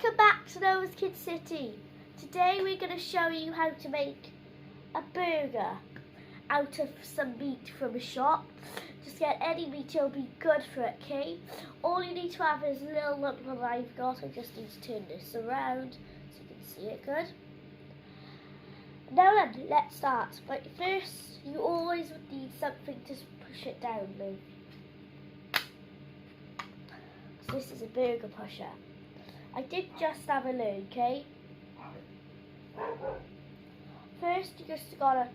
Welcome back to Noah's Kid City. Today we're going to show you how to make a burger out of some meat from a shop. Just get any meat, it'll be good for it, okay? All you need to have is a little lump that I've got. I just need to turn this around so you can see it good. Now then, let's start. But first, you always would need something to push it down with. So this is a burger pusher. I did just have a look, okay? First, you just gotta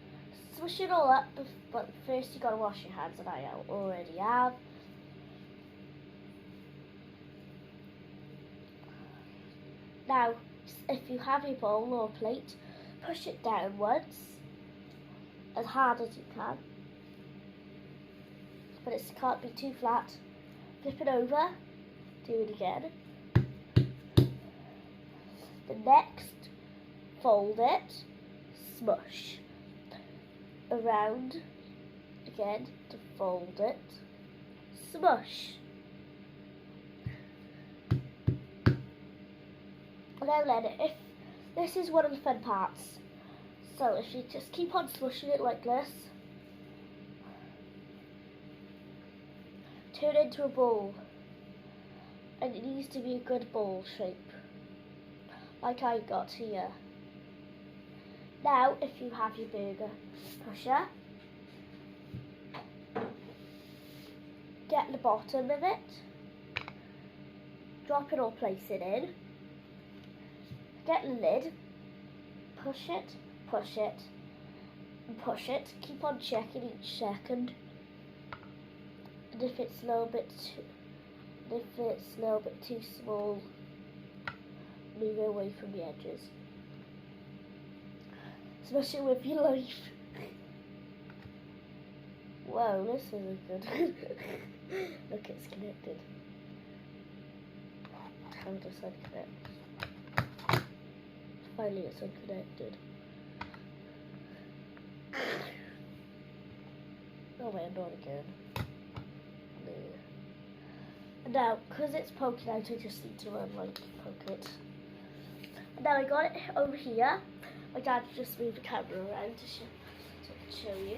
smush it all up, but first you gotta wash your hands, and I already have. Now, if you have your bowl or plate, push it down once, as hard as you can, but it can't be too flat. Flip it over, do it again. The next, fold it, smush around again to fold it, smush. Now then, if this is one of the fun parts, so if you just keep on smushing it like this, turn it into a ball, and it needs to be a good ball shape, like I got here. Now, if you have your burger pusher, get the bottom of it, drop it or place it in, get the lid, push it, and push it. Keep on checking each second, and if it's a little bit too small, move it away from the edges. Smash it with your knife. Whoa, this isn't good. Look, it's connected. How does that connect? Finally, it's unconnected. Oh wait, not again. No. And now, because it's poking out, I just need to poke it. And now I got it over here. My dad just moved the camera around to show you.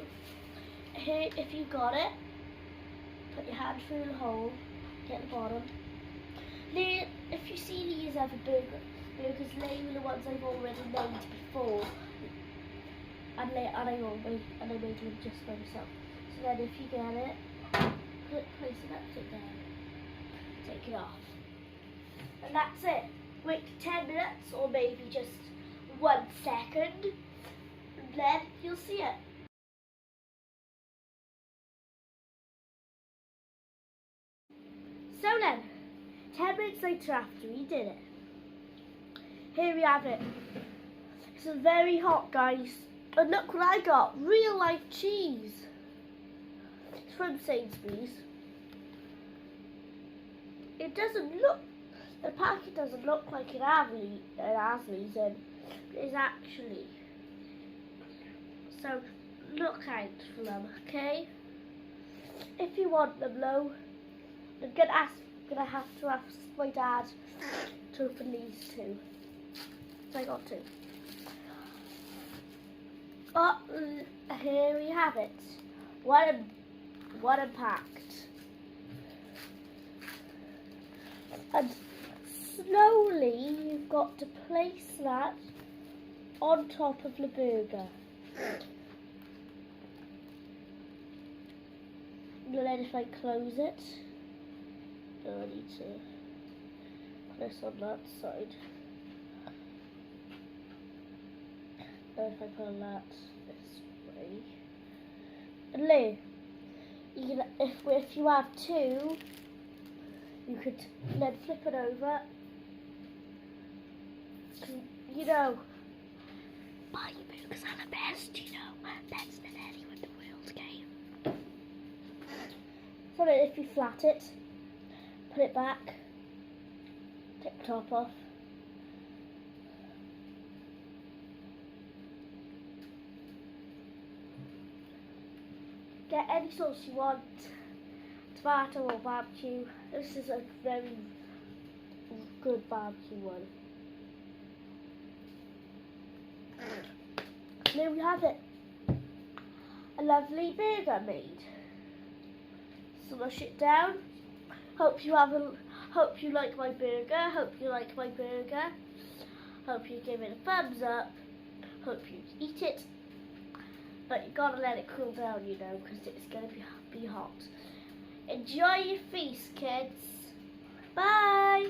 Here, if you got it, put your hand through the hole, get the bottom. Now, if you see these other burgers, they were the ones I've already made before, and I made one just by myself. So then, if you get it, place it up to there, take it off, and that's it. Wait 10 minutes, or maybe just 1 second, and then you'll see it. So then, 10 minutes later after we did it, here we have it. It's very hot, guys. And look what I got, real life cheese. It's from Sainsbury's. It doesn't look, the packet doesn't look like an Ashley's, and is actually. So look out for them, okay? If you want them though, I'm gonna have to ask my dad to open these two. So I got two. Oh, here we have it. One unpacked. And slowly you've got to place that on top of the burger. And then if I close it, I need to put this on that side. And if I put that this way, and then you can, if you have two, you could then flip it over. You know, my burgers are the best, you know, better than anyone in the world, okay? So then if you flat it, put it back, take the top off. Get any sauce you want, tomato or barbecue. This is a very good barbecue one. There we have it. A lovely burger made. Smush it down. Hope you like my burger. Hope you like my burger. Hope you give it a thumbs up. Hope you eat it. But you gotta let it cool down, you know, because it's gonna be hot. Enjoy your feast, kids. Bye.